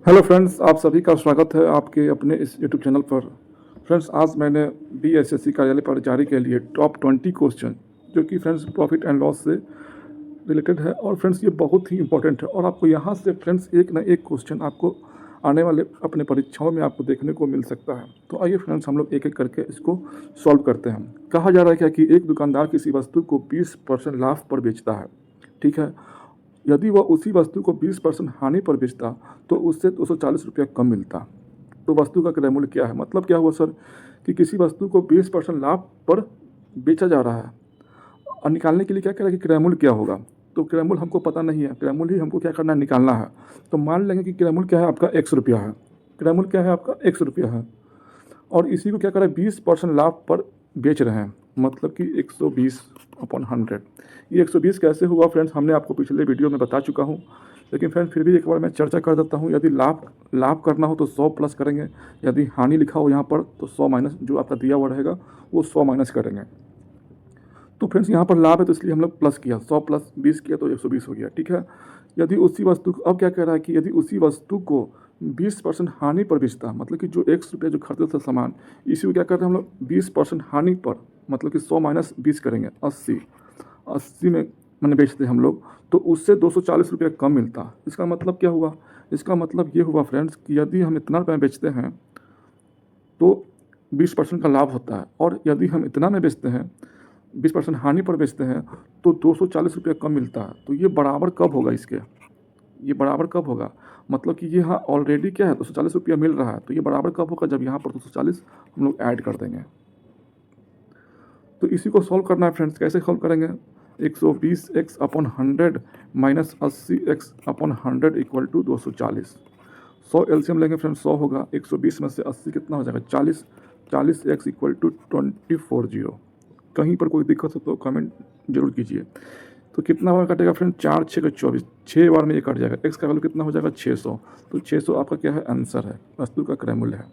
Hello friends, आप सभी का स्वागत है आपके अपने इस यूट्यूब चैनल पर। फ्रेंड्स, आज मैंने बीएसएससी कार्यालय पर जारी के लिए टॉप 20 क्वेश्चन जो कि फ्रेंड्स प्रॉफिट एंड लॉस से रिलेटेड है। और फ्रेंड्स ये बहुत ही इंपॉर्टेंट है और आपको यहाँ से फ्रेंड्स एक ना एक क्वेश्चन आपको आने वाले अपने परीक्षाओं में आपको देखने को मिल सकता है। तो आइए फ्रेंड्स, हम लोग एक एक करके इसको सॉल्व करते हैं। कहा जा रहा है क्या कि एक दुकानदार किसी वस्तु को 20% लाभ पर बेचता है। ठीक है, यदि वह उसी वस्तु को 20% हानि पर बेचता तो उससे 240 रुपया कम मिलता। तो वस्तु का क्रय मूल्य क्या है? मतलब क्या हुआ सर कि किसी वस्तु को 20% लाभ पर बेचा जा रहा है और निकालने के लिए क्या कह रहा है कि क्रय मूल्य क्या होगा। तो क्रय मूल्य हमको पता नहीं है, क्रय मूल्य ही हमको क्या करना है, निकालना है। तो मान लेंगे कि क्रय मूल्य क्या है आपका 100 रुपया है। क्रय मूल्य क्या है आपका 100 रुपया है और इसी को क्या कर रहा है 20% लाभ पर बेच रहे हैं, मतलब कि 120/100। ये 120 कैसे हुआ फ्रेंड्स, हमने आपको पिछले वीडियो में बता चुका हूँ, लेकिन फ्रेंड फिर भी एक बार मैं चर्चा कर देता हूँ। यदि लाभ करना हो तो 100 प्लस करेंगे, यदि हानि लिखा हो यहाँ पर तो 100 माइनस, जो आपका दिया हुआ रहेगा वो 100 माइनस करेंगे। तो फ्रेंड्स यहाँ पर लाभ है तो इसलिए हम लोग प्लस किया, 100 प्लस 20 किया तो 120 हो गया। ठीक है, यदि उसी वस्तु को, अब क्या कह रहा है कि यदि उसी वस्तु को 20% हानि पर बेचता, मतलब कि जो 100 रुपया जो खरीदे थे सामान, इसी को क्या करते हैं हम लोग 20% हानि पर, मतलब कि 100 माइनस 20 करेंगे, 80 में मैंने बेचते हम लोग, तो उससे 240 रुपया कम मिलता। इसका मतलब क्या हुआ? इसका मतलब ये हुआ फ्रेंड्स कि यदि हम इतना रुपये बेचते हैं तो 20% का लाभ होता है, और यदि हम इतना में बेचते हैं 20% हानि पर बेचते हैं तो 240 रुपया कम मिलता है। तो ये बराबर कब होगा इसके? ये बराबर कब होगा? मतलब कि ये हाँ ऑलरेडी क्या है 240 रुपया मिल रहा है, तो ये बराबर कब होगा? जब यहाँ पर 240 हम लोग ऐड कर देंगे। तो इसी को सॉल्व करना है फ्रेंड्स। कैसे सॉल्व करेंगे? 120x/100 minus 80x/100 equal to 240। 100 LCM लेंगे फ्रेंड्स, 100 होगा, 120 में से 80 कितना हो जाएगा 40, 40x इक्वल टू 240। कहीं पर कोई दिक्कत हो तो कमेंट जरूर कीजिए। तो कितना बार कटेगा फ्रेंड? 4 6 का 24, 6 बार में ये कट जाएगा। एक्स का वैल्यू कितना हो जाएगा 600। तो 600 आपका क्या है? आंसर है, वस्तु का क्रय मूल्य है।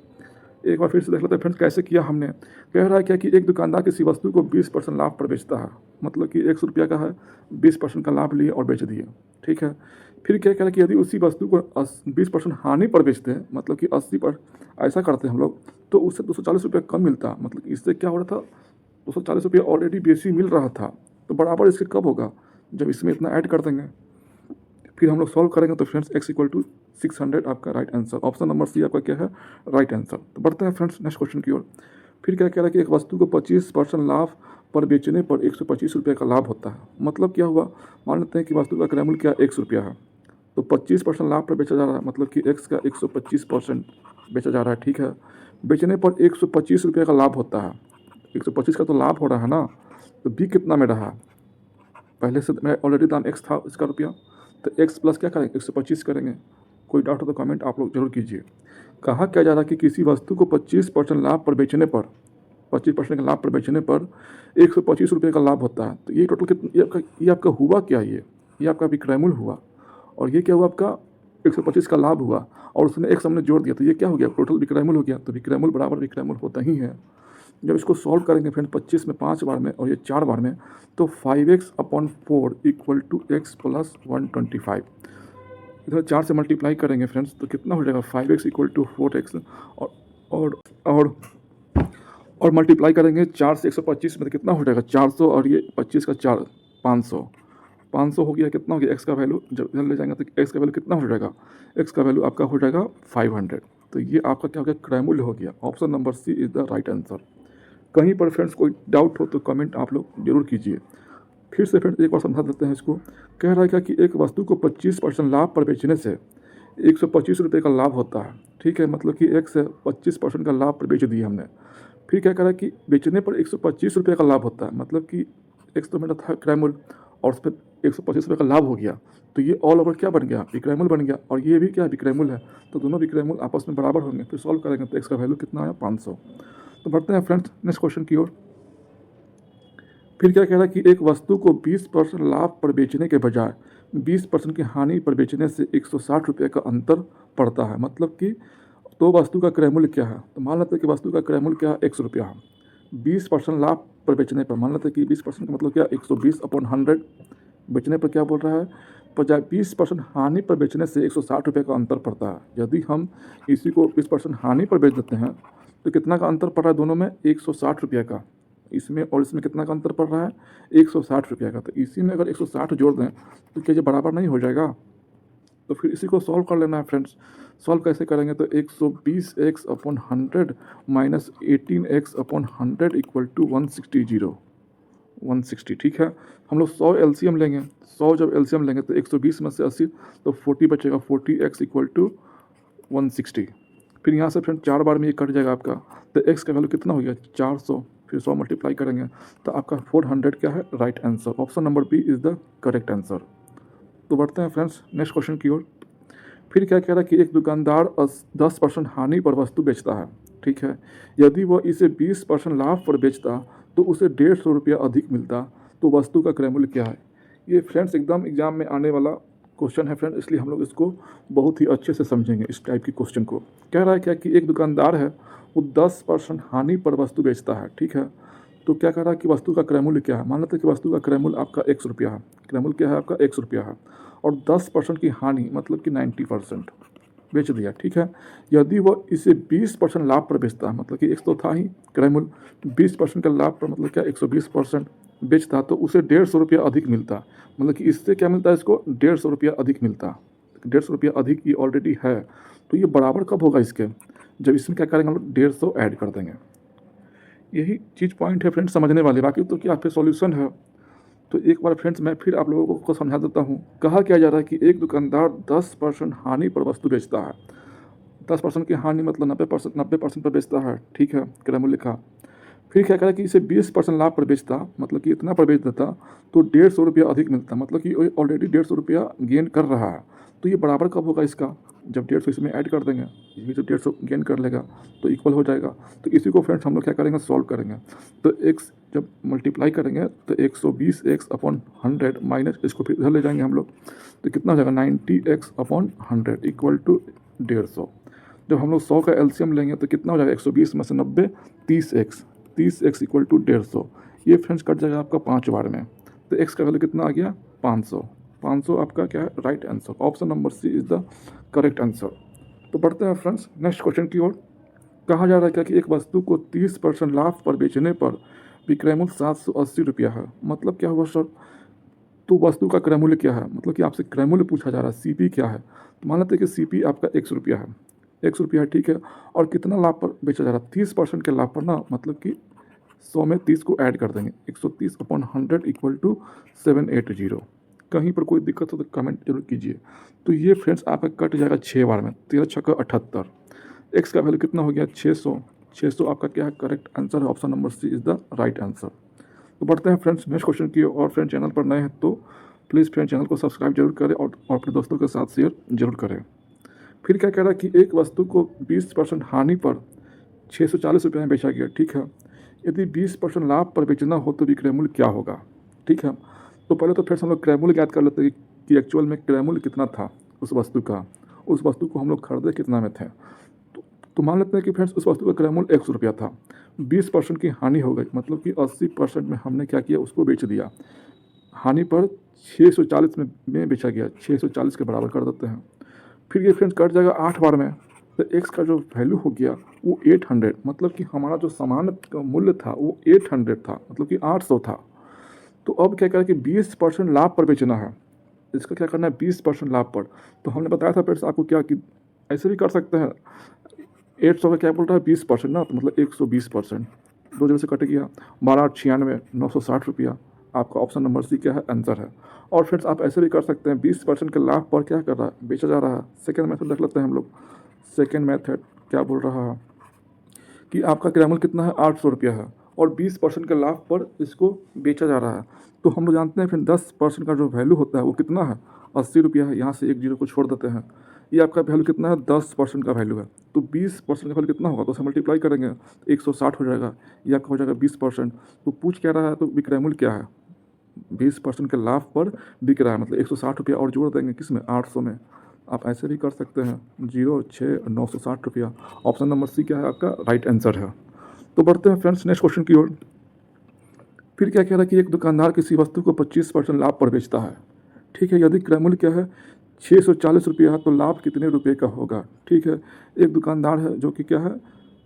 एक बार फिर से देख लेते हैं फ्रेंड्स कैसे किया हमने। कह रहा है क्या कि एक दुकानदार किसी वस्तु को 20% लाभ पर बेचता है, मतलब कि 100 रुपया का है, 20% का लाभ लिए और बेच दिए। ठीक है, फिर क्या कह रहा है कि यदि उसी वस्तु को 20% हानि पर बेचते हैं, मतलब कि 80 पर ऐसा करते हैं हम लोग, तो उससे 240 रुपया कम मिलता। मतलब इससे क्या हो रहा था, 240 रुपया ऑलरेडी बेसी मिल रहा था, तो बराबर इसके कब होगा? जब इसमें इतना ऐड कर देंगे। फिर हम लोग सॉल्व करेंगे तो फ्रेंड्स x इक्वल टू 600 आपका right answer. Option number C आपका क्या है? Right answer. तो बढ़ते हैं फ्रेंड्स नेक्स्ट क्वेश्चन की ओर। फिर क्या कह रहा है कि एक वस्तु को 25% लाभ पर बेचने पर 125 रुपये का लाभ होता है। मतलब क्या हुआ? मान लेते हैं कि वस्तु का क्रय मूल्य क्या 100 रुपया है, तो 25% लाभ पर बेचा जा रहा है, मतलब कि x का 125% बेचा जा रहा है। ठीक है, बेचने पर 125 रुपये का लाभ होता है। 125 का तो लाभ हो रहा है ना, तो b कितना में रहा? पहले से मैं ऑलरेडी दाम x था इसका रुपया, तो x प्लस क्या करेंगे 125 करेंगे। कोई डाउट हो तो कमेंट आप लोग जरूर कीजिए। कहा क्या जा रहा है कि किसी वस्तु को 25% लाभ पर बेचने पर, 25% के लाभ पर बेचने पर 125 रुपये का लाभ होता है। तो ये टोटल कितना, ये आपका हुआ क्या? ये आपका विक्रय मूल्य हुआ, और ये क्या हुआ आपका 125 का लाभ हुआ, और उसमें एक हमने जोड़ दिया, तो ये क्या हो गया? टोटल विक्रय मूल्य हो गया। तो विक्रय मूल्य बराबर विक्रय मूल्य होता ही है। जब इसको सॉल्व करेंगे फ्रेंड 25 में 5 बार में और ये 4 बार में, तो 5x/4 equal to x plus 125। इधर 4 से मल्टीप्लाई करेंगे फ्रेंड्स तो कितना हो जाएगा 5x इक्वल टू 4x, और और और मल्टीप्लाई करेंगे 4 से 125 में तो कितना हो जाएगा 400, और ये 25 का 4 500, 500 हो गया। कितना हो गया x का वैल्यू? जब इधर ले जाएंगे तो x का वैल्यू कितना हो जाएगा? x का वैल्यू आपका हो जाएगा 500। तो ये आपका क्या हो गया? क्रय मूल्य हो गया। Option number C is the right answer. कहीं पर फ्रेंड्स कोई डाउट हो तो कमेंट आप लोग जरूर कीजिए। फिर से फ्रेंड्स एक बार समझा देते हैं इसको। कह रहा है क्या कि एक वस्तु को 25% लाभ पर बेचने से 125 रुपये का लाभ होता है। ठीक है, मतलब कि एक से 25% का लाभ पर बेच दिया हमने। फिर क्या कह रहा है कि बेचने पर 125 रुपये का लाभ होता है, मतलब कि एक तो मेरा था क्रय मूल्य और उस पर 125 रुपये का लाभ हो गया, तो ये ऑल ओवर क्या बन गया? विक्रय मूल्य बन गया, और ये भी क्या विक्रय मूल्य है। तो दोनों विक्रय मूल्य आपस में बराबर होंगे। फिर सॉल्व करेंगे तो x का वैल्यू कितना आया 500। तो बढ़ते हैं फ्रेंड्स नेक्स्ट क्वेश्चन की ओर। फिर क्या कह रहा है कि एक वस्तु को 20% लाभ पर बेचने के बजाय 20% की हानि पर बेचने से 160 रुपये का अंतर पड़ता है। मतलब कि तो वस्तु का क्रय मूल्य क्या है? तो मान लेते हैं कि वस्तु का क्रय मूल्य क्या है 100 रुपया है। 20% लाभ पर बेचने पर मान लेते हैं कि 20% का मतलब क्या 120/100 बेचने पर क्या बोल रहा है 20% हानि पर बेचने से 160 रुपये का अंतर पड़ता है। यदि हम इसी को 20% हानि पर बेच देते हैं तो कितना का अंतर पड़ रहा है दोनों में? 160 रुपये का। इसमें और इसमें कितना का अंतर पड़ रहा है? 160 रुपये का। तो इसी में अगर 160 जोड़ दें तो क्या ये बराबर नहीं हो जाएगा? तो फिर इसी को सॉल्व कर लेना है फ्रेंड्स। सॉल्व कैसे करेंगे? तो 120x upon 100 minus 18x upon 100 equal to 160। ठीक है, हम लोग 100 एलसीएम लेंगे। 100 जब एलसीएम लेंगे तो 120 में से 80 तो 40 बचेगा। 40x equal to 160। फिर यहाँ से फ्रेंड 4 बार में ये कट जाएगा आपका। तो x का वैल्यू कितना हो गया? 400। फिर 100 मल्टीप्लाई करेंगे तो आपका 400 क्या है? Right answer. Option number B is the correct answer. तो बढ़ते हैं फ्रेंड्स नेक्स्ट क्वेश्चन की ओर। फिर क्या कह रहा है कि एक दुकानदार 10% हानि पर वस्तु बेचता है। ठीक है, यदि वह इसे 20% लाभ पर बेचता तो उसे 150 रुपया अधिक मिलता, तो वस्तु का क्रय मूल्य क्या है? ये फ्रेंड्स एकदम एग्जाम में आने वाला क्वेश्चन है फ्रेंड, इसलिए हम लोग इसको बहुत ही अच्छे से समझेंगे। इस टाइप की क्वेश्चन को कह रहा है क्या कि एक दुकानदार है, वो 10% हानि पर वस्तु बेचता है। ठीक है, तो क्या कह रहा है कि वस्तु का क्रय मूल्य क्या है? मान लेते हैं कि वस्तु का क्रय मूल्य आपका 100 रुपया है। क्रय मूल्य क्या है आपका? 100 रुपया है। और 10% की हानि मतलब कि 90% बेच दिया। ठीक है, यदि वह इसे 20% लाभ पर बेचता है, मतलब कि 100 तो था ही क्रय मूल्य, 20% का लाभ पर मतलब क्या 120% बेचता तो उसे 150 रुपया अधिक मिलता। मतलब कि इससे क्या मिलता है? इसको 150 रुपया अधिक मिलता। 150 रुपया अधिक ये ऑलरेडी है, तो ये बराबर कब होगा इसके? जब इसमें क्या करेंगे हम लोग? 150 ऐड कर देंगे। यही चीज़ पॉइंट है फ्रेंड्स समझने वाले। बाकी तो क्या पे सॉल्यूशन है। तो एक बार फ्रेंड्स मैं फिर आप लोगों को समझा देता हूँ। कहा क्या जा रहा है कि एक दुकानदार 10% हानि पर वस्तु बेचता है। 10% की हानि मतलब 90% पर बेचता है। ठीक है, क्रय मूल्य लिखा। फिर क्या करा कि इसे 20% लाभ पर बेचता, मतलब कि इतना पर बेच देता तो 150 रुपया अधिक मिलता, मतलब कि ऑलरेडी 150 रुपया गेन कर रहा है। तो ये बराबर कब होगा इसका? जब 150 इसमें ऐड कर देंगे, ये जब 150 गेन कर लेगा तो इक्वल हो जाएगा। तो इसी को फ्रेंड्स हम लोग क्या करेंगे? सॉल्व करेंगे। तो x जब मल्टीप्लाई करेंगे तो 120x अपॉन 100 माइनस इसको फिर इधर ले जाएंगे हम लोग, तो कितना हो जाएगा? 90x upon 100 equal to 150। जब हम लोग 100 का एलसीएम लेंगे तो कितना हो जाएगा? 120 में से 90 30x इक्वल टू 150। ये फ्रेंड्स कट जाएगा आपका 5 बार में। तो x का वैल्यू कितना आ गया? 500 आपका क्या है? Right answer. Option number C is the correct answer. तो बढ़ते हैं फ्रेंड्स नेक्स्ट क्वेश्चन की ओर। कहा जा रहा है क्या कि एक वस्तु को 30% लाभ पर बेचने पर विक्रय मूल्य 780 रुपया है। मतलब क्या हुआ सर? तो वस्तु का क्रय मूल्य क्या है? मतलब कि आपसे क्रय मूल्य पूछा जा रहा है, सीपी क्या है? तो मान लेते हैं कि सीपी आपका 100 रुपया है। 100 रुपया है, ठीक है। और कितना लाभ पर बेचा जा रहा है? 30% के लाभ पर ना, मतलब कि 100 में 30 को ऐड कर देंगे। 130 अपॉन 100 इक्वल टू 780। कहीं पर कोई दिक्कत हो तो कमेंट जरूर कीजिए। तो ये फ्रेंड्स आपका कट जाएगा 6 बार में। 13 छक्का 78। एक्स का वैल्यू कितना हो गया? 600। 600 आपका क्या है? करेक्ट आंसर है। Option number C is the right answer. तो बढ़ते हैं फ्रेंड्स नेक्स्ट क्वेश्चन की। और फ्रेंड चैनल पर नए हैं तो प्लीज़ फ्रेंड चैनल को सब्सक्राइब जरूर करें और अपने दोस्तों के साथ शेयर जरूर करें। फिर क्या कह रहा है कि एक वस्तु को 20% हानि पर 640 रुपये में बेचा गया। ठीक है, यदि 20% लाभ पर बेचना हो तो विक्रय मूल्य क्या होगा? ठीक है, तो पहले तो फिर हम लोग क्रय मूल्य याद कर लेते हैं कि एक्चुअल में क्रय मूल्य कितना था उस वस्तु का। उस वस्तु को हम लोग खरीदे कितना में थे, तो मान लेते हैं कि फ्रेंड्स उस वस्तु का क्रय मूल्य 100 रुपया था। 20% की हानि हो गई, मतलब कि 80% में हमने क्या किया? उसको बेच दिया। हानि पर 640 में बेचा गया। 640 के बराबर कर देते हैं। फिर ये फ्रेंड्स कट जाएगा 8 बार में। तो एक्स का जो वैल्यू हो गया वो 800, मतलब कि हमारा जो सामान का मूल्य था वो 800 था, मतलब कि 800 था। तो अब क्या करें कि 20% लाभ पर बेचना है। इसका क्या करना है? 20% लाभ पर। तो हमने बताया था फ्रेंड्स आपको क्या कि ऐसे भी कर सकते हैं। 800 का क्या बोल रहा है? 20% ना, तो मतलब 120%। 2 जगह से कट गया। 1296 960 रुपया। आपका ऑप्शन नंबर सी क्या है? आंसर है। और फ्रेंड्स आप ऐसे भी कर सकते हैं, 20% के लाभ पर क्या कर रहा है? बेचा जा रहा है। सेकेंड मेथड देख लेते हैं हम लोग। सेकेंड मेथड क्या बोल रहा है कि आपका क्रय मूल्य कितना है? 800 रुपया है और 20% के लाभ पर इसको बेचा जा रहा है। तो हम लोग जानते हैं फिर 10% का जो वैल्यू होता है वो कितना है? 80 रुपया है। यहाँ से एक जीरो को छोड़ देते हैं। ये आपका वैल्यू कितना है? 10% का वैल्यू है। तो 20% का वैल्यू कितना होगा? तो उसे मल्टीप्लाई करेंगे 160 हो जाएगा। ये आपका हो जाएगा 20%। तो पूछ क्या रहा है? तो विक्रय मूल्य क्या है? 20% के लाभ पर बिक रहा है, मतलब 160 रुपया और जोड़ देंगे किस में? 800 में। आप ऐसे भी कर सकते हैं। 06 960 रुपया। ऑप्शन नंबर सी क्या है? आपका राइट आंसर है। तो बढ़ते हैं फ्रेंड्स नेक्स्ट क्वेश्चन की ओर। फिर क्या कह रहा है कि एक दुकानदार किसी वस्तु को 25% लाभ पर बेचता है। ठीक है। यदि क्रय मूल्य क्या है 640 रुपया तो लाभ कितने रुपये का होगा। ठीक है, एक दुकानदार है जो कि क्या है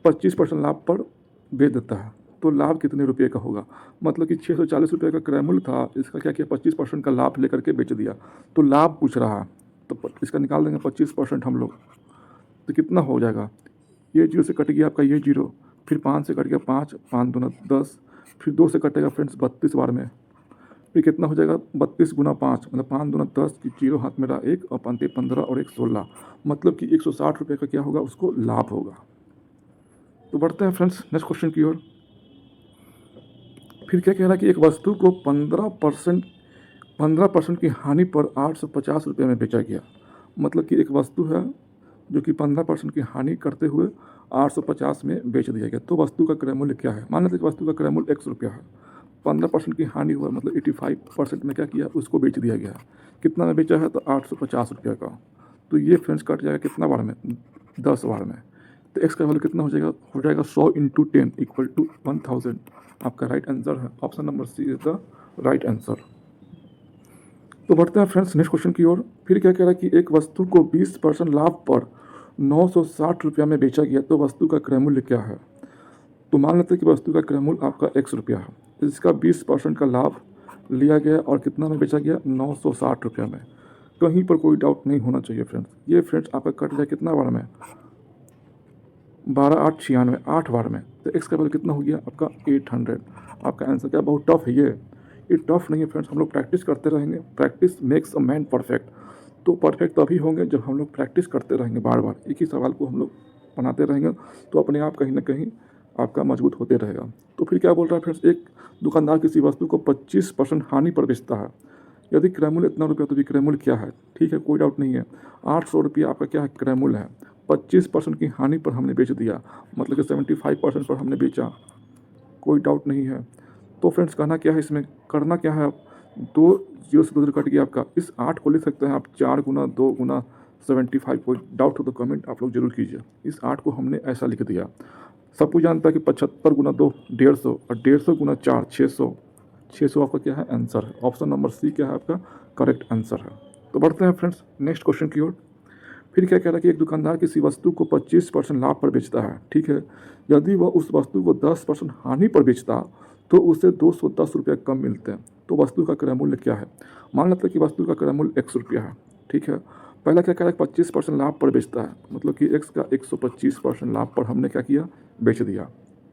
25% लाभ पर बेच देता है, तो लाभ कितने रुपये का होगा। मतलब कि 640 रुपये का क्रय मूल्य था, इसका क्या किया 25% का लाभ लेकर के बेच दिया, तो लाभ पूछ रहा है, तो इसका निकाल देंगे 25% हम लोग, तो कितना हो जाएगा। ये जीरो से कट गया आपका ये जीरो, फिर 5 से कट गया 5, 5 दूना 10, फिर 2 से कटेगा फ्रेंड्स 32 बार में, फिर कितना हो जाएगा 32 गुना 5 मतलब 5 दूना 10 की जीरो हाथ में रहा 1 और 5 15 और 1 16, मतलब कि 160 रुपये का क्या होगा उसको लाभ होगा। तो बढ़ते हैं फ्रेंड्स नेक्स्ट क्वेश्चन की ओर। फिर क्या कह रहा है कि एक वस्तु को 15% की हानि पर 850 रुपये में बेचा गया। मतलब कि एक वस्तु है जो कि 15% की हानि करते हुए 850 में बेच दिया गया, तो वस्तु का क्रय मूल्य क्या है। मान लेते हैं कि वस्तु का क्रय मूल्य 100 रुपया है, 15% की हानि हुआ मतलब 85% में क्या किया उसको बेच दिया गया। कितना में बेचा है तो 850 रुपये का, तो ये फ्रेंड्स कट जाएगा कितना बार में 10 बार में, तो एक्स का वैल्यू कितना हो जाएगा 100 इंटू 10 इक्वल टू 1000। आपका राइट आंसर है option number C is the right answer. तो बढ़ते हैं फ्रेंड्स नेक्स्ट क्वेश्चन की ओर। फिर क्या कह रहा है कि एक वस्तु को 20% लाभ पर 960 रुपया में बेचा गया, तो वस्तु का क्रय मूल्य क्या है। तो मान लेते हैं कि वस्तु का क्रय मूल्य आपका 100 रुपया है, इसका 20% का लाभ लिया गया और कितना में बेचा गया 960 रुपया में। कहीं पर कोई डाउट नहीं होना चाहिए फ्रेंड्स। ये फ्रेंड्स आपका कट जाए कितना बार में 12 8 96 8 बार में, तो एक्स का वैल्यू कितना हो गया आपका 800। आपका आंसर क्या बहुत टफ है ये टफ नहीं है फ्रेंड्स, हम लोग प्रैक्टिस करते रहेंगे, practice makes a man perfect. तो परफेक्ट तभी होंगे जब हम लोग प्रैक्टिस करते रहेंगे, बार बार एक ही सवाल को हम लोग बनाते रहेंगे, तो अपने आप कहीं ना कहीं आपका मजबूत होते रहेगा। तो फिर क्या बोल रहा है फ्रेंड्स, एक दुकानदार किसी वस्तु को 25% हानि पर बेचता है, यदि क्रय मूल्य इतना रुपया तो विक्रय मूल्य क्या है। ठीक है, कोई डाउट नहीं है, 800 रुपया आपका क्या है क्रय मूल्य है, 25% की हानि पर हमने बेच दिया, मतलब कि 75% पर हमने बेचा, कोई डाउट नहीं है। तो फ्रेंड्स कहना क्या है, इसमें करना क्या है, आप 2 जीरो से 2 जीरो कट गया आपका, इस 8 को लिख सकते हैं आप 4 गुना 2 गुना 75। कोई डाउट हो तो कमेंट आप लोग जरूर कीजिए। इस 8 को हमने ऐसा लिख दिया। सब कुछ जानता है कि 75 गुना 2 150 और 150 गुना 4 600, 600 आपका क्या है आंसर है। ऑप्शन नंबर सी क्या है आपका करेक्ट आंसर है। तो बढ़ते हैं फ्रेंड्स नेक्स्ट क्वेश्चन की ओर। फिर क्या कह रहा है कि एक दुकानदार किसी वस्तु को 25% लाभ पर बेचता है। ठीक है, यदि वह उस वस्तु को 10% हानि पर बेचता तो उसे 210 रुपये कम मिलते हैं, तो वस्तु का क्रय मूल्य क्या है। मान लेते हैं कि वस्तु का क्रय मूल्य 100 रुपया है। ठीक है, पहला क्या कह रहा है 25% लाभ पर बेचता है, मतलब कि एक्स का 125% लाभ पर हमने क्या किया बेच दिया।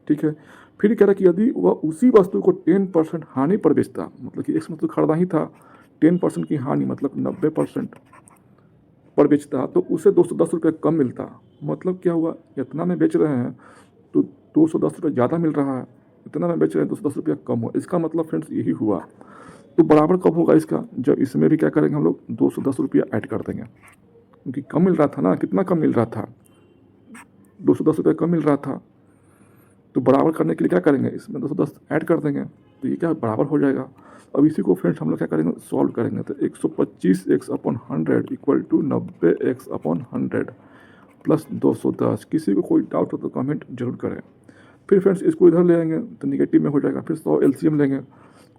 ठीक है, फिर कह रहा है कि यदि वह उसी वस्तु को 10% हानि पर बेचता, मतलब कि एक्स मतलब खरीदा ही था, 10% की हानि मतलब 90% पर बेचता तो उसे 210 रुपये कम मिलता। मतलब क्या हुआ, इतना में बेच रहे हैं तो 210 रुपये ज़्यादा मिल रहा है, इतना में बेच रहे हैं 210 रुपया कम हुआ। इसका मतलब फ्रेंड्स यही हुआ। तो बराबर कब होगा इसका, जब इसमें भी क्या करेंगे हम लोग 210 रुपया ऐड कर देंगे, क्योंकि कम मिल रहा था ना, कितना कम मिल रहा था 210 रुपये कम मिल रहा था। तो बराबर करने के लिए क्या करेंगे, इसमें 210 ऐड कर देंगे, तो ये क्या बराबर हो जाएगा। अब इसी को फ्रेंड्स हम लोग क्या करेंगे सॉल्व करेंगे, तो 125 x upon 100 equal to 90 x upon 100 plus 210। किसी को कोई डाउट हो तो कमेंट जरूर करें। फिर फ्रेंड्स इसको इधर ले आएंगे तो निगेटिव में हो जाएगा, फिर 100 एलसीएम लेंगे,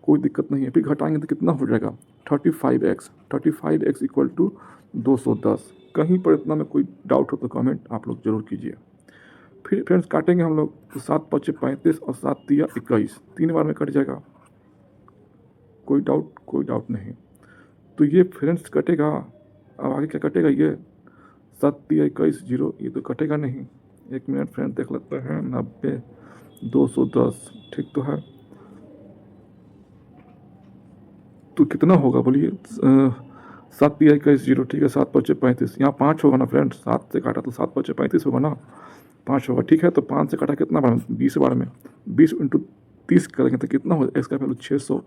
कोई दिक्कत नहीं है। फिर घटाएंगे तो कितना हो जाएगा 35x इक्वल टू 210। कहीं पर इतना में कोई डाउट हो तो कमेंट आप लोग जरूर कीजिए। फिर फ्रेंड्स काटेंगे हम लोग, तो 7 5 35 और 7 3 21, 3 बार में कट जाएगा, कोई डाउट नहीं। तो ये फ्रेंड्स कटेगा। अब आगे क्या कटेगा, ये 7 3 21 0, ये तो कटेगा नहीं। 1 मिनट फ्रेंड देख लेते हैं, 90 210 ठीक तो है। तो कितना होगा बोलिए, 7 3 21 0 ठीक है, 7 5 35, यहाँ 5 होगा ना फ्रेंड्स, 7 से काटा तो 7 5 35 होगा ना, 5 होगा। ठीक है, तो 5 से काटा कितना बार 20 बार में, 20 इंटू 30 करेंगे तो कितना होगा, इसका वैल्यू 600।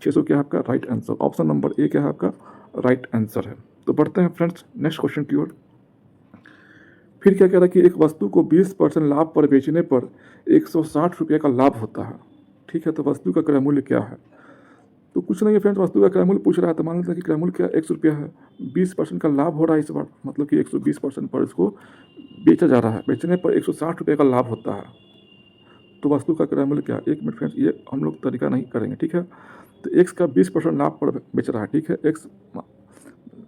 600 क्या है आपका right answer, option number A क्या है आपका राइट आंसर है। तो बढ़ते हैं फ्रेंड्स नेक्स्ट क्वेश्चन की ओर। फिर क्या कह रहा है कि एक वस्तु को 20% लाभ पर बेचने पर 160 रुपये का लाभ होता है। ठीक है, तो वस्तु का क्रय मूल्य क्या है। तो कुछ नहीं है फ्रेंड्स, वस्तु का क्रय मूल्य पूछ रहा है, तो मान लेते हैं कि क्रय मूल्य क्या 100 रुपया है, 20% का लाभ हो रहा है इस बार, मतलब कि 120% पर इसको बेचा जा रहा है, बेचने पर 160 रुपये का लाभ होता है। तो वस्तु का क्रय मूल्य क्या है, 1 मिनट फ्रेंड्स, ये हम लोग तरीका नहीं करेंगे। ठीक है, तो एक्स का 20% लाभ पर बेच रहा है। ठीक है, एक्स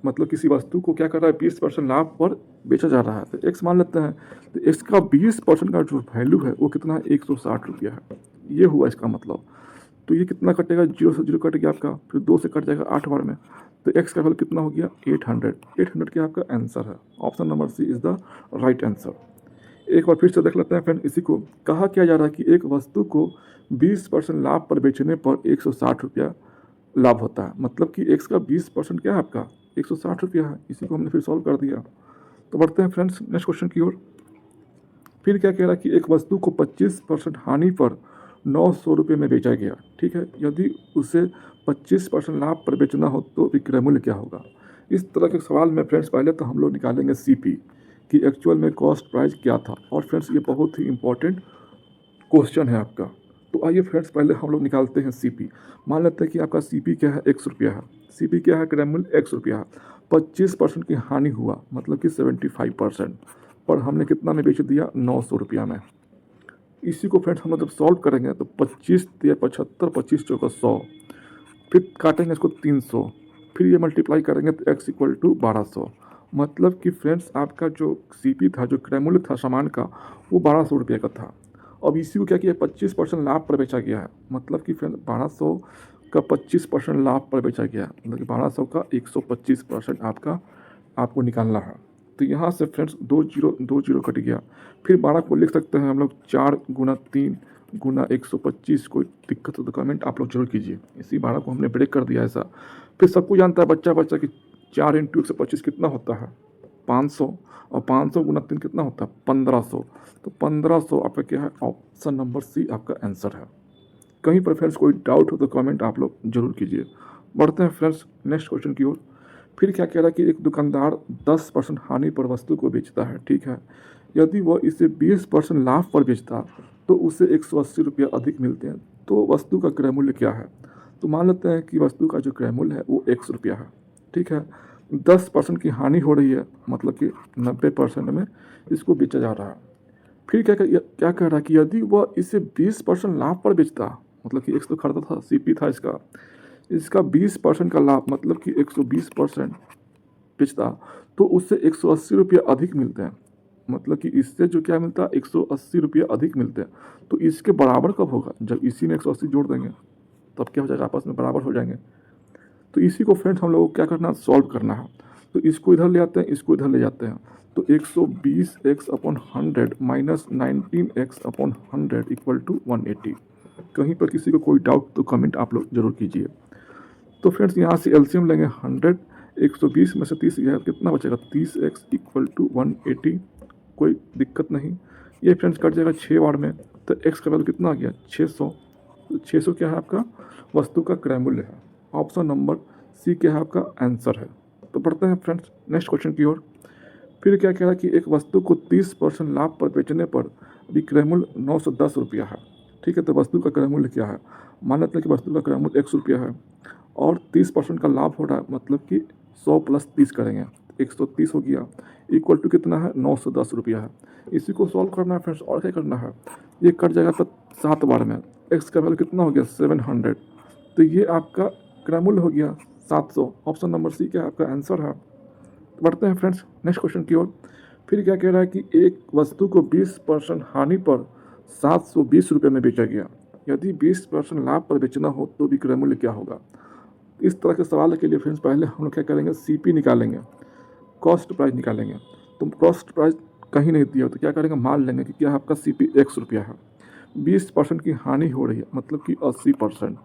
मतलब किसी वस्तु को क्या कर रहा है 20% लाभ पर बेचा जा रहा है, तो एक्स मान लेते हैं। तो एक्स का 20% का जो वैल्यू है वो कितना है 160 रुपया है, ये हुआ इसका मतलब। तो ये कितना कटेगा, 0 से 0 कट गया आपका, फिर 2 से कट जाएगा 8 बार में, तो एक्स का वैल्यू कितना हो गया 800। 800 क्या आपका आंसर है, option number C is the right answer. एक बार फिर से देख लेते हैं फ्रेंड, इसी को कहा क्या जा रहा है कि एक वस्तु को 20% लाभ पर बेचने पर 160 रुपया लाभ होता है, मतलब कि एक्स का 20% क्या है आपका 160 रुपया है। इसी को हमने फिर सॉल्व कर दिया। तो बढ़ते हैं फ्रेंड्स नेक्स्ट क्वेश्चन की ओर। फिर क्या कह रहा है कि एक वस्तु को 25% हानि पर 900 रुपये में बेचा गया, ठीक है, यदि उसे 25% लाभ पर बेचना हो तो विक्रय मूल्य क्या होगा। इस तरह के सवाल में फ्रेंड्स पहले तो हम लोग निकालेंगे सीपी कि एक्चुअल में कॉस्ट प्राइस क्या था, और फ्रेंड्स ये बहुत ही इंपॉर्टेंट क्वेश्चन है आपका। तो आइए फ्रेंड्स पहले हम लोग निकालते हैं सीपी। मान लेते हैं कि आपका सीपी क्या है, 100 रुपया है। सीपी क्या है, क्रय मूल्य 100 रुपया है। 25% की हानि हुआ, मतलब कि 75%, पर हमने कितना में बेच दिया 900 रुपया में। इसी को फ्रेंड्स हम लोग जब सॉल्व करेंगे तो 25 या 75, 25 चौका 100, फिर काटेंगे इसको 300, फिर ये मल्टीप्लाई करेंगे तो x इक्वल टू 1200। मतलब कि फ्रेंड्स आपका जो सीपी था, जो क्रय मूल्य था सामान का, वो 1200 रुपये का था। अब इसी को क्या किया 25% लाभ पर बेचा गया है, मतलब कि फ्रेंड 1200 का 25% लाभ पर बेचा गया है, मतलब कि 1200 का 125% आपका आपको निकालना है। तो यहाँ से फ्रेंड्स 2 जीरो कट गया। फिर 12 को लिख सकते हैं हम लोग 4 गुना 3 गुना 125। कोई दिक्कत हो तो कमेंट आप लोग जरूर कीजिए। इसी 12 को हमने ब्रेक कर दिया ऐसा। फिर सबको जानता है बच्चा कि 4 इंटू 125 कितना होता है 500, और 500 गुना 3 कितना होता है 1500। तो 1500 आपका क्या है, ऑप्शन नंबर सी आपका आंसर है। कहीं पर फ्रेंड्स कोई डाउट हो तो कमेंट आप लोग जरूर कीजिए। बढ़ते हैं फ्रेंड्स नेक्स्ट क्वेश्चन की ओर। फिर क्या कह रहा है कि एक दुकानदार 10% हानि पर वस्तु को बेचता है, ठीक है, यदि वह इसे 20% लाभ पर बेचता तो उसे 180 रुपया अधिक मिलते हैं, तो वस्तु का क्रय मूल्य क्या है। तो मान लेते हैं कि वस्तु का जो क्रय मूल्य है वो 100 रुपया है, ठीक है। 10% की हानि हो रही है, मतलब कि 90% में इसको बेचा जा रहा है। फिर क्या कह रहा है कि यदि वह इसे 20% लाभ पर बेचता, मतलब कि 100 खरीदा था, सीपी था इसका 20% का लाभ, मतलब कि 120% बेचता, तो उससे 180 रुपये अधिक मिलते हैं। मतलब कि इससे जो क्या मिलता है 180 रुपये अधिक मिलते हैं। तो इसके बराबर कब होगा, जब इसी में 180 जोड़ देंगे तब क्या हो जाएगा, आपस में बराबर हो जाएंगे। तो इसी को फ्रेंड्स हम लोगों को क्या करना है, सॉल्व करना है। तो इसको इधर ले आते हैं, इसको इधर ले जाते हैं। तो 120x/100 minus 19x/100 equal to 180। कहीं पर किसी को कोई डाउट तो कमेंट आप लोग जरूर कीजिए। तो फ्रेंड्स यहाँ से एलसीएम लेंगे 100, 120 में से 30 गया कितना बचेगा 30x इक्वल टू 180। कोई दिक्कत नहीं, ये फ्रेंड्स कट जाएगा 6 बार में। तो x का वैल्यू कितना आ गया 600। तो 600 क्या है आपका वस्तु का क्रय मूल्य है। ऑप्शन नंबर सी क्या है आपका आंसर है। तो बढ़ते हैं फ्रेंड्स नेक्स्ट क्वेश्चन की ओर। फिर क्या कह रहा है कि एक वस्तु को 30% लाभ पर बेचने पर विक्रय मूल्य 910 रुपया है, ठीक है। तो वस्तु का क्रय मूल्य क्या है, मान लेते हैं कि वस्तु का क्रय मूल्य 100 रुपया है और 30% का लाभ हो रहा है, मतलब कि 100 प्लस 30 करेंगे 130 हो गया, इक्वल टू कितना है 910 रुपया है। इसी को सॉल्व करना है फ्रेंड्स, और क्या करना है, ये कट जाएगा तो 7 बार में। एक्स का वैल्यू कितना हो गया 700। तो ये आपका क्रय मूल्य हो गया 700। ऑप्शन नंबर सी क्या आपका आंसर है। तो बढ़ते हैं फ्रेंड्स नेक्स्ट क्वेश्चन की ओर। फिर क्या कह रहा है कि एक वस्तु को 20% हानि पर 720 रुपये में बेचा गया, यदि 20% लाभ पर बेचना हो तो विक्रय मूल्य क्या होगा। इस तरह के सवाल के लिए फ्रेंड्स पहले हम लोग क्या करेंगे, सीपी निकालेंगे, कॉस्ट प्राइस निकालेंगे। तो कॉस्ट प्राइस कहीं नहीं दिया तो क्या करेंगे, मान लेंगे कि क्या आपका सीपी 100 रुपया है, 20% की हानि हो रही है, मतलब कि 80%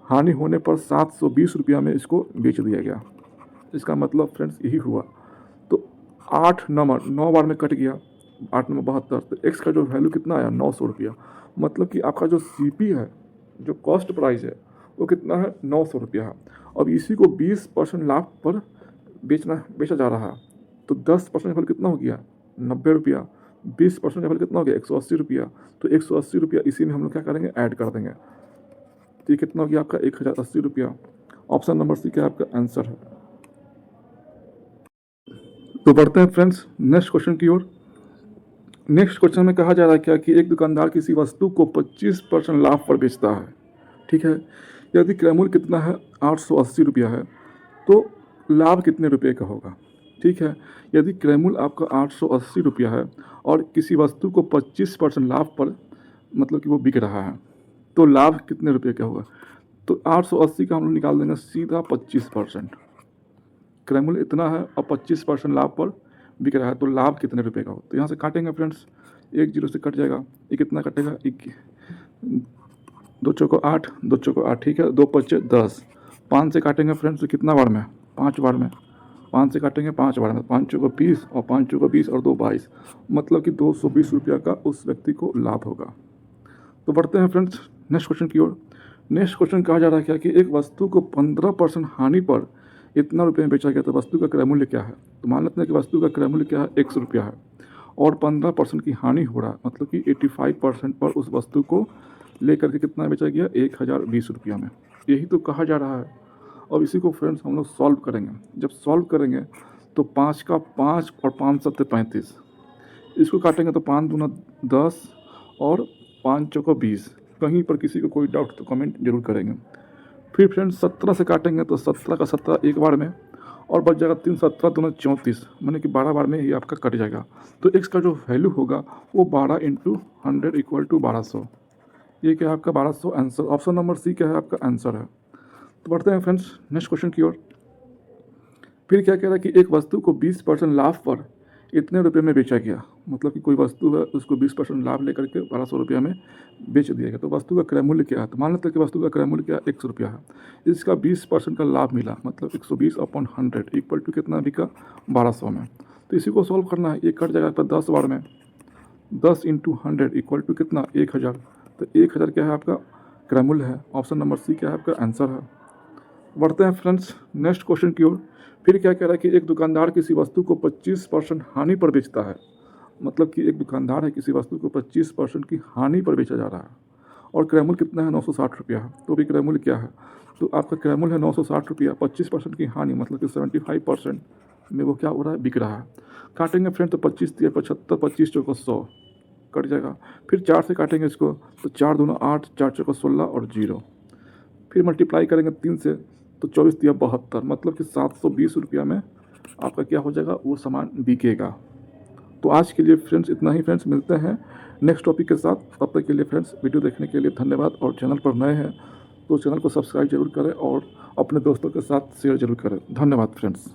हानि होने पर 720 रुपया में इसको बेच दिया गया। इसका मतलब फ्रेंड्स यही हुआ। तो 8 नंबर 9 बार में कट गया, 8 नंबर 72। तो एक्स का जो वैल्यू कितना आया 900 रुपया, मतलब कि आपका जो सीपी है, जो कॉस्ट प्राइस है वो कितना है 900 रुपया है। अब इसी को 20% लाभ पर बेचा जा रहा है, तो 10% वैल्यू कितना हो गया 90 रुपया, 20% वैल्यू कितना हो गया 180 रुपया। तो 180 रुपया इसी में हम लोग क्या करेंगे ऐड कर देंगे। तो ये कितना हो गया आपका 1080 रुपया। ऑप्शन नंबर सी क्या आपका आंसर है। तो बढ़ते हैं फ्रेंड्स नेक्स्ट क्वेश्चन की ओर। नेक्स्ट क्वेश्चन में कहा जा रहा है क्या कि एक दुकानदार किसी वस्तु को 25% लाभ पर बेचता है, ठीक है, यदि क्रय मूल्य कितना है 880 रुपया है, तो लाभ कितने रुपए का होगा। ठीक है, यदि क्रय मूल्य आपका 880 रुपया है और किसी वस्तु को 25% लाभ पर मतलब कि वो बिक रहा है, तो लाभ कितने रुपए का होगा। तो 880 का हम लोग निकाल देंगे सीधा 25%। क्रय मूल्य इतना है और 25% लाभ पर बिक रहा है, तो लाभ कितने रुपए का हो। तो यहाँ से काटेंगे फ्रेंड्स, 1 जीरो से कट जाएगा, ये कितना कटेगा, 2 चौको 8, 2 चौको 8, ठीक है, 2 पच्चे 10, 5 से काटेंगे फ्रेंड्स, तो कितना बार में, 5 बार में, 5 से काटेंगे 5 बार में, 5 चौको 20 और 5 चौको 20 और 2 22, मतलब कि 220 रुपया का उस व्यक्ति को लाभ होगा। तो बढ़ते हैं फ्रेंड्स नेक्स्ट क्वेश्चन की ओर। नेक्स्ट क्वेश्चन कहा जा रहा है क्या कि एक वस्तु को 15% हानि पर इतना रुपये में बेचा गया, तो वस्तु का क्रय मूल्य क्या है। तो मान लेते हैं कि वस्तु का क्रय मूल्य क्या है, 100 रुपया है और 15% की हानि हो रहा है, मतलब कि 85% पर उस वस्तु को लेकर के कितना बेचा गया, 1020 रुपया में। यही तो कहा जा रहा है। अब इसी को फ्रेंड्स हम लोग सॉल्व करेंगे। जब सॉल्व करेंगे तो 5 का 5 और 5 सत्ते 35, इसको काटेंगे तो 5 दूना 10 और 5 चौको 20। कहीं पर किसी को कोई डाउट तो कमेंट जरूर करेंगे। फिर फ्रेंड्स 17 से काटेंगे तो 17 का 17 एक बार में और बच जाएगा 3 17 दूना 34, माने कि 12 बार में ही आपका कट जाएगा। तो x का जो वैल्यू होगा वो 12 × 100 इक्वल टू 1200। ये क्या है आपका 1200 आंसर। ऑप्शन नंबर सी क्या है आपका आंसर है। तो बढ़ते हैं फ्रेंड्स नेक्स्ट क्वेश्चन की ओर। फिर क्या कह रहा है कि एक वस्तु को 20% लाभ पर इतने रुपये में बेचा गया, मतलब कि कोई वस्तु है उसको 20% लाभ लेकर के 1200 रुपया में बेच दिया गया। तो वस्तु का क्रय मूल्य क्या है। तो मान लेते हैं कि वस्तु का क्रय मूल्य क्या है, 100 रुपया है, इसका 20% का लाभ मिला, मतलब 120/100 इक्वल टू कितना बिका, 1200 में। तो इसी को सॉल्व करना है। ये कट जाएगा आपका 10 बार में, 10 × 100 इक्वल टू कितना, 1000। तो 1000 क्या है आपका क्रय मूल्य है। ऑप्शन नंबर सी क्या है आपका आंसर है। बढ़ते हैं फ्रेंड्स नेक्स्ट क्वेश्चन की ओर। फिर क्या कह रहा है कि एक दुकानदार किसी वस्तु को 25% हानि पर बेचता है, मतलब कि एक दुकानदार है किसी वस्तु को 25% की हानि पर बेचा जा रहा है और क्रय मूल्य कितना है, 960 रुपया है। तो भी क्रय मूल्य क्या है, तो आपका क्रय मूल्य है 960 रुपया, 25% की हानि मतलब कि 75% में वो क्या हो रहा है, बिक रहा है। काटेंगे फ्रेंड तो 25 × 75, 25 चौको 100 कट जाएगा। फिर 4 से काटेंगे इसको तो 4 दूना 8, 4 चौको 16 और 0। फिर मल्टीप्लाई करेंगे 3 से तो 24 × 72, मतलब कि 720 रुपया में आपका क्या हो जाएगा, वो सामान बिकेगा। तो आज के लिए फ्रेंड्स इतना ही। फ्रेंड्स मिलते हैं नेक्स्ट टॉपिक के साथ। तब तक के लिए फ्रेंड्स वीडियो देखने के लिए धन्यवाद। और चैनल पर नए हैं तो चैनल को सब्सक्राइब जरूर करें और अपने दोस्तों के साथ शेयर जरूर करें। धन्यवाद फ्रेंड्स।